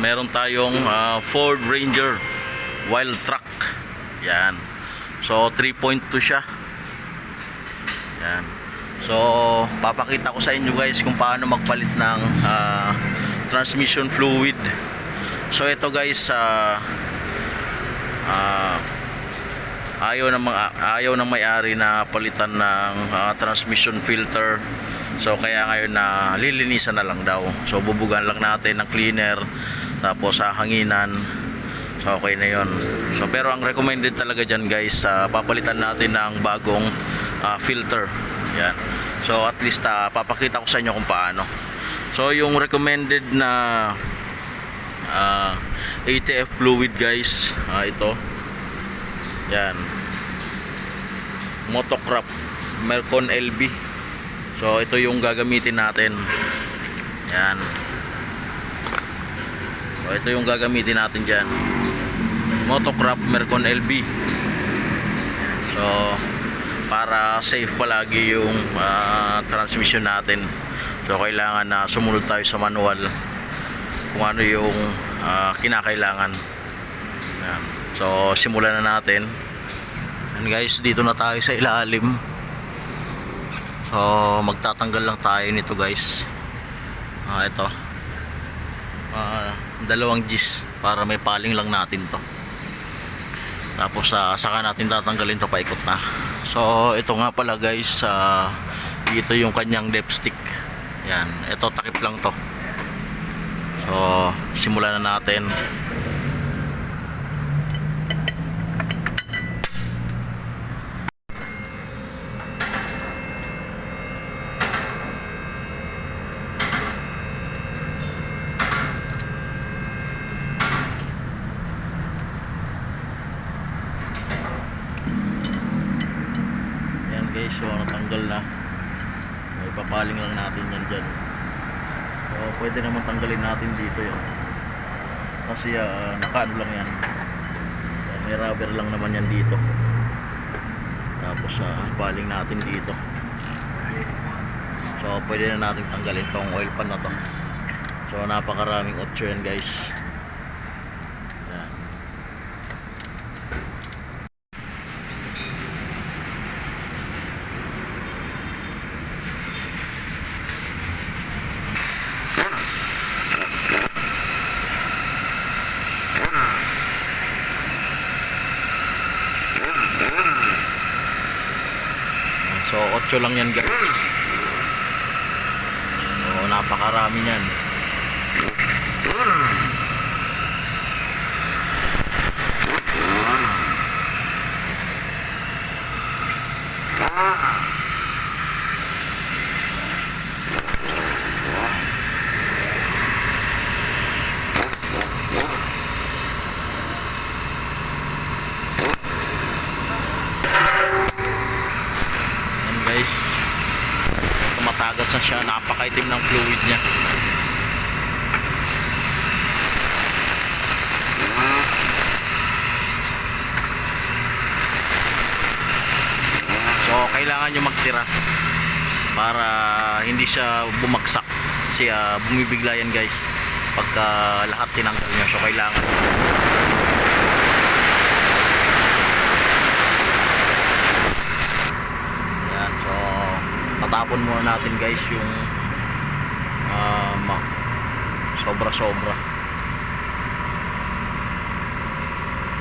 meron tayong Ford Ranger Wild Truck. Yan. So 3.2 siya. Yan. So papakita ko sa inyo guys kung paano magpalit ng transmission fluid. So ito guys, ayaw ng may-ari na palitan ng transmission filter. So kaya ngayon na lilinisan na lang daw. So bubugan lang natin ng cleaner, tapos hanginan. So okay na yon. So pero ang recommended talaga dyan guys, papalitan natin ng bagong filter. Yan. So at least papakita ko sa inyo kung paano. So yung recommended na ATF fluid guys, ito. Yan. Motocraft Mercon LB. So ito yung gagamitin natin. Yan. So ito yung gagamitin natin diyan. Motocraft Mercon LB. So para safe palagi yung transmission natin. So kailangan na sumunod tayo sa manual kung ano yung kinakailangan. Yan. So simulan na natin. And guys, dito na tayo sa ilalim. So magtatanggal lang tayo nito guys. Ito. Dalawang Gs para may paling lang natin to. Tapos saka natin tatanggalin to, paikot na. So ito nga pala guys, dito yung kanyang dipstick. Yan, ito takip lang to. So simulan na natin. Guys, so natanggal na. May papaling lang natin yan dyan. So pwede naman tanggalin natin dito yan. Kasi nakaano lang yan. May rubber lang naman yan dito. Tapos paling natin dito. So pwede na natin tanggalin tong oil pan na to. So napakaraming 8 yan guys. So 8 lang yan guys. So napakarami yan. Guys, tumatagas na siya, napakaitim ng fluid niya. So kailangan nyo magtira para hindi siya bumagsak, kasi bumibigla yan guys pagka lahat tinanggal nyo. So kailangan tapon muna natin guys yung sobra-sobra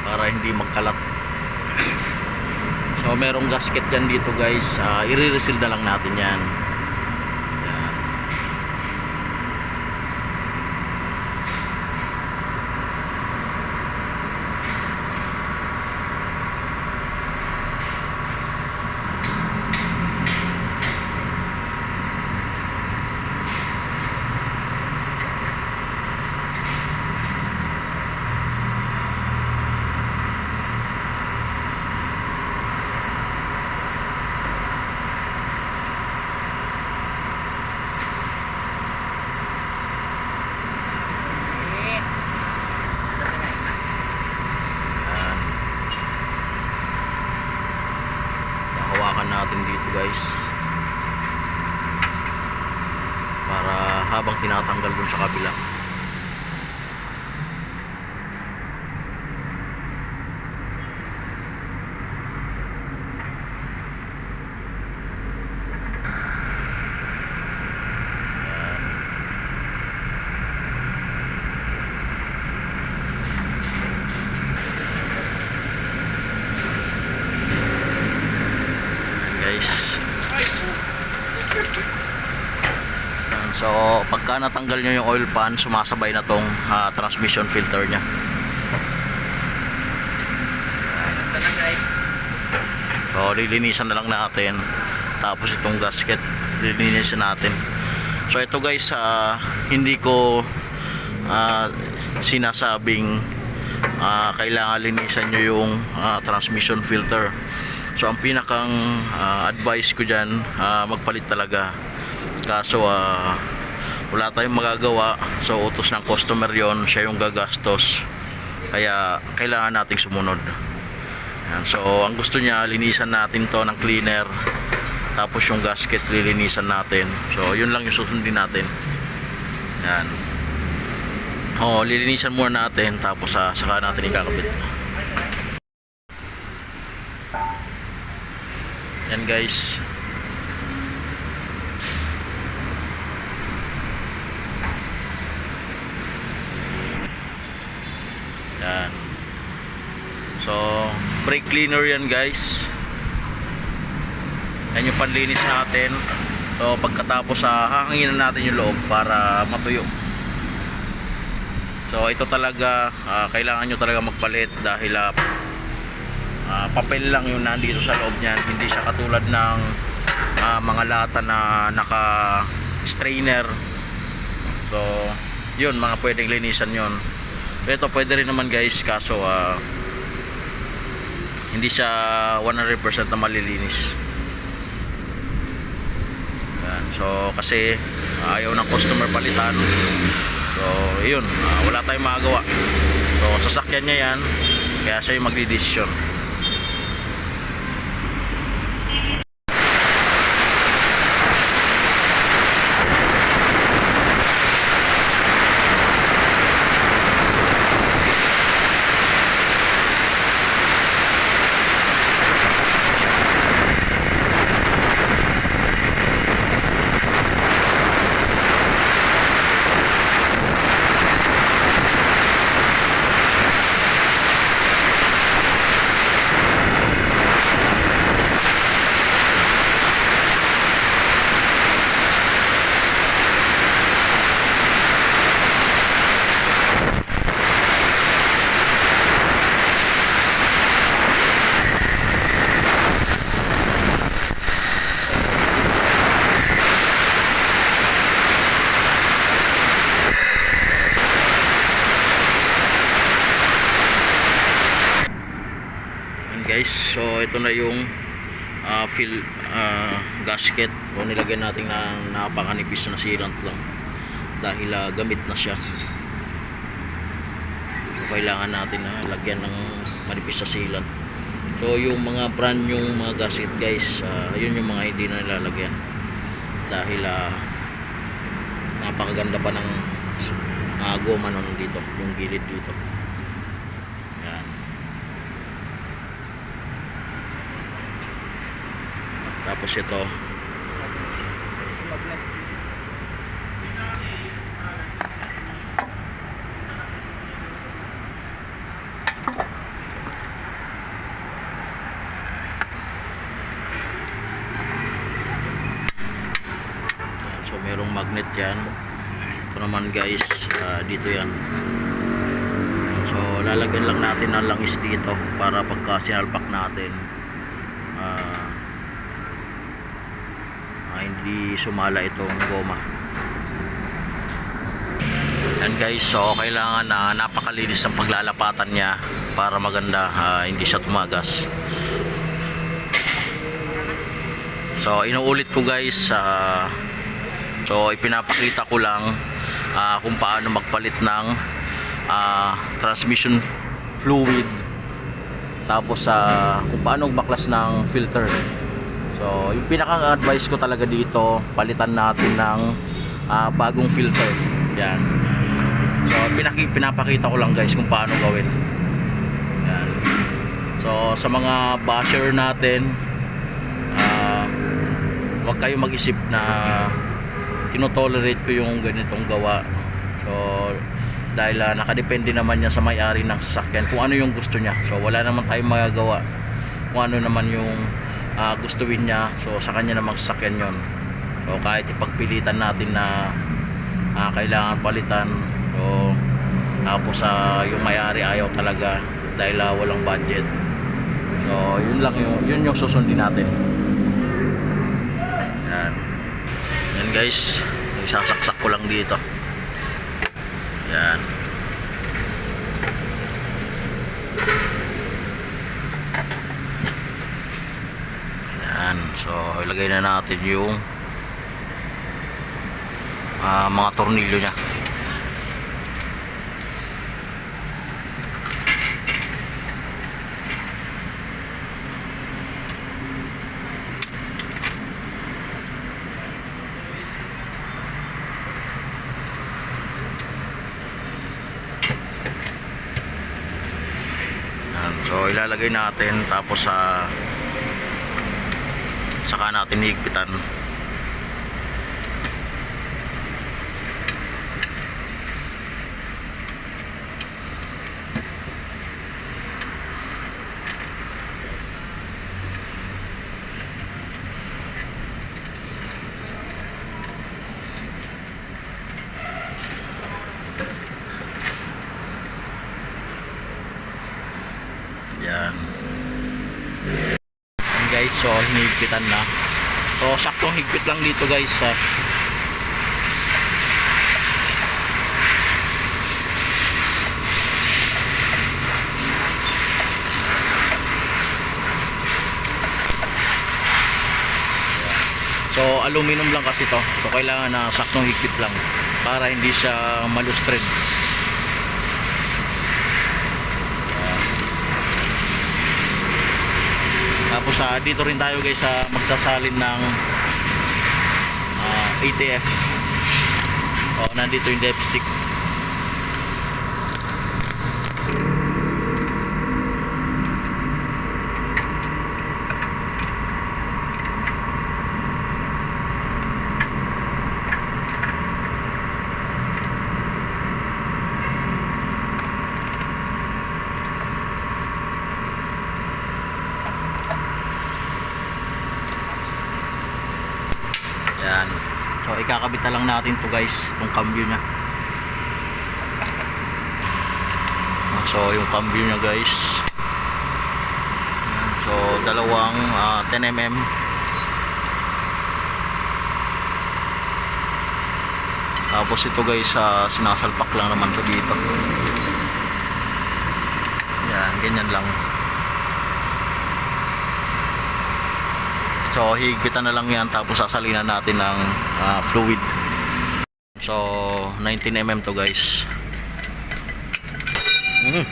para hindi magkalat. So merong gasket dyan dito guys, i-reseal na lang natin yan. natin dito guys, para habang tinatanggal dun sa kabila. pagka natanggal nyo yung oil pan, sumasabay na tong transmission filter nya. Ito na guys. So lilinisan na lang natin. Tapos itong gasket lilinisan natin. So ito guys, hindi ko sinasabing kailangan linisan nyo yung transmission filter. So ang pinakang advice ko dyan, magpalit talaga. Kaso wala tayong magagawa. So utos ng customer yon, siya yung gagastos. Kaya kailangan nating sumunod. Yan. So ang gusto niya, linisan natin to ng cleaner. Tapos yung gasket lilinisan natin. So yun lang yung susundin natin. Yan. Lilinisan muna natin. Tapos saka natin ikakabit. Yan guys. Yan. So brake cleaner yan guys. Yan yung panlinis natin. So pagkatapos hahanginan natin yung loob para matuyo. So ito talaga kailangan nyo talaga magpalit dahil papel lang yung nandito sa loob niyan. Hindi siya katulad ng mga lata na naka strainer. So yun, mga pwedeng linisan yun. Ito pwede rin naman guys, kaso hindi siya 100% na malilinis. Yan. So kasi ayaw ng customer palitan. So yun, wala tayong magagawa. So sasakyan niya yan, kaya siya yung magdidesisyon. Guys, so ito na yung gasket. O nilagyan natin ng napakanipis na sealant lang dahil gamit na siya. Kailangan natin lagyan ng manipis na sealant. So yung mga brand yung mga gasket guys, yun yung mga hindi na nilalagyan dahil napakaganda pa ng goma nun dito, yung gilid dito. Tapos ito so merong magnet yan. Ito naman guys, dito yan. So lalagyan lang natin ng langis dito para pagka sinalpak natin hindi sumala itong goma. Yan guys, so kailangan napakalinis ang paglalapatan niya para maganda, hindi siya tumagas. So inuulit ko guys, so ipinapakita ko lang kung paano magpalit ng transmission fluid, tapos kung paano baklas ng filter. So yung pinaka-advice ko talaga dito, palitan natin ng bagong filter. Yan. So pinapakita ko lang guys kung paano gawin. Yan. So sa mga basher natin, huwag kayong mag-isip na tinotolerate ko yung ganitong gawa. So dahil nakadepende naman niya sa may-ari ng sasakyan kung ano yung gusto niya. So wala naman tayong magagawa kung ano naman yung gustuin niya. So sa kanya namang sasakyan yon. So kahit ipagpilitan natin na kailangan palitan. So tapos yung may-ari ayaw talaga dahil walang budget. So yun yung susundin natin. Yan guys, isasaksak ko lang dito. Yan. Yan, so ilagay na natin yung mga tornilyo nya. So ilalagay natin tapos saka natin higpitan. Yan. Yan guys, so hinihigpitan na. So saktong higpit lang dito guys. So aluminum lang kasi to. So kailangan na saktong higpit lang para hindi siya malustred. Tapos dito rin tayo guys magsasalin ng ATF. Nandito yung dipstick. Yan. So ikakabit na lang natin to guys, itong cambio nya. So yung cambio nya guys. Yan. So dalawang 10mm. Tapos ito guys sinasalpak lang naman to dito. Yan, ganyan lang. So higpitan na lang yan tapos sasalinan natin ng fluid. So 19mm to guys. Yan.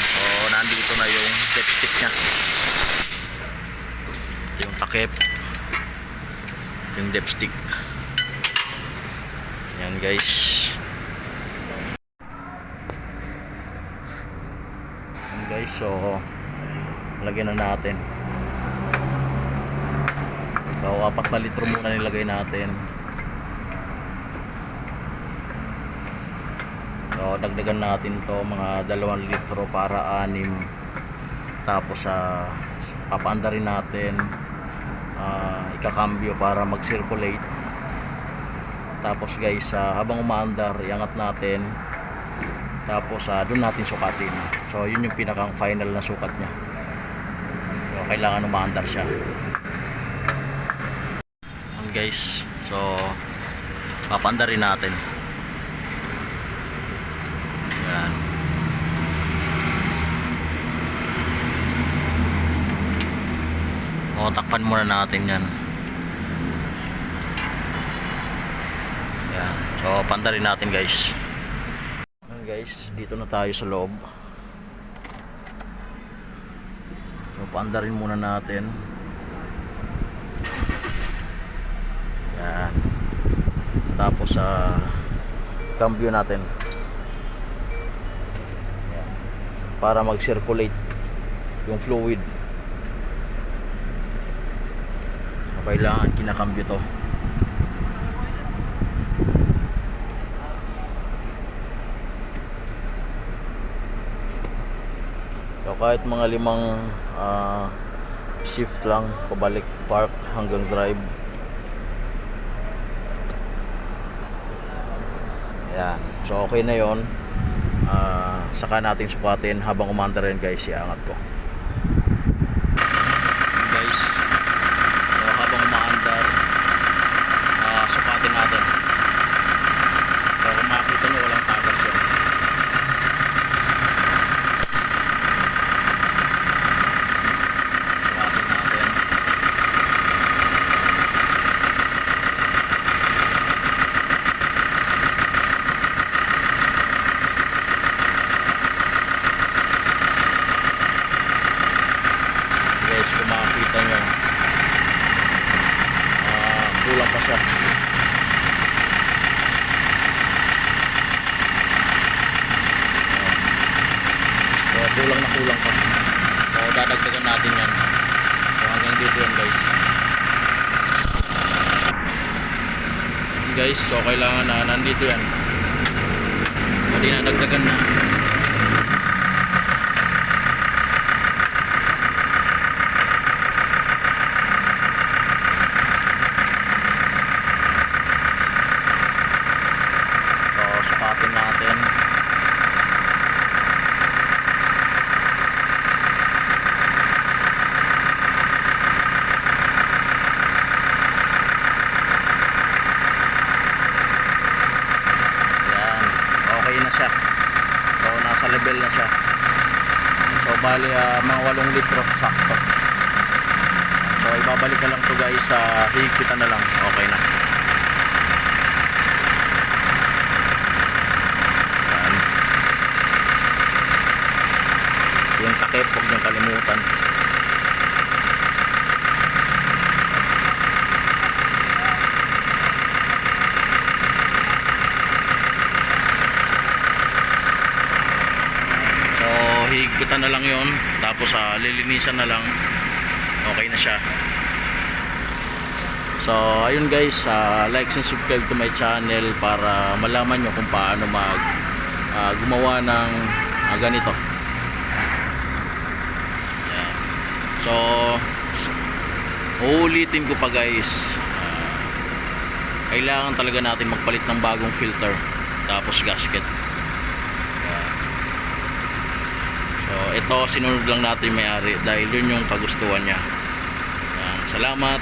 So nandito na yung dipstick nya. Ito yung takip, yung dipstick. Yan guys. Yan guys, so lagyan na natin. So 4 na litro muna nilagay natin. So dagdagan natin to mga 2 litro para 6. Tapos papaanda rin natin, ikakambyo para mag-circulate. Tapos guys habang umaandar iangat natin, tapos doon natin sukatin. So yun yung pinakang final na sukat nya. So kailangan umaandar siya. And guys, so papaandar rin natin. Yan. Takpan muna natin yan. Yan. So pandarin natin guys. Yan guys, dito na tayo sa loob. So pandarin muna natin. Yan. Tapos cambio natin. Yan. Para mag-circulate yung fluid. Kailangan kinakambyo to. kahit mga 5 shift lang pabalik park hanggang drive. Ayan. So okay na yon. Saka natin sukatin habang umanda rin guys, iangat ko guys. So habang umaandar, sukatin natin. So kung makikita nyo, walang tagas yan. Sukatin natin. Guys, kung makikita nyo, kulang pa siya. So kulang pa. So dadagdagan natin yan. So hanggang dito yan guys. Guys, so kailangan na nandito yan. Hindi na dagdagan na. Sukatin natin. Yan, okay na siya. So nasa level na siya. So bali mga 8 litro sakto. So ibabalik na lang to guys, sa higpitan na lang, okay na. Yung takip, huwag niyong kalimutan. So higpitan na lang yon, tapos lilinisan na lang, okay na siya. So ayun guys, like and subscribe to my channel para malaman nyo kung paano gumawa ng ganito. So uulitin ko pa guys, kailangan talaga natin magpalit ng bagong filter tapos gasket. So ito sinunod lang natin may-ari dahil yun yung kagustuhan niya. Salamat.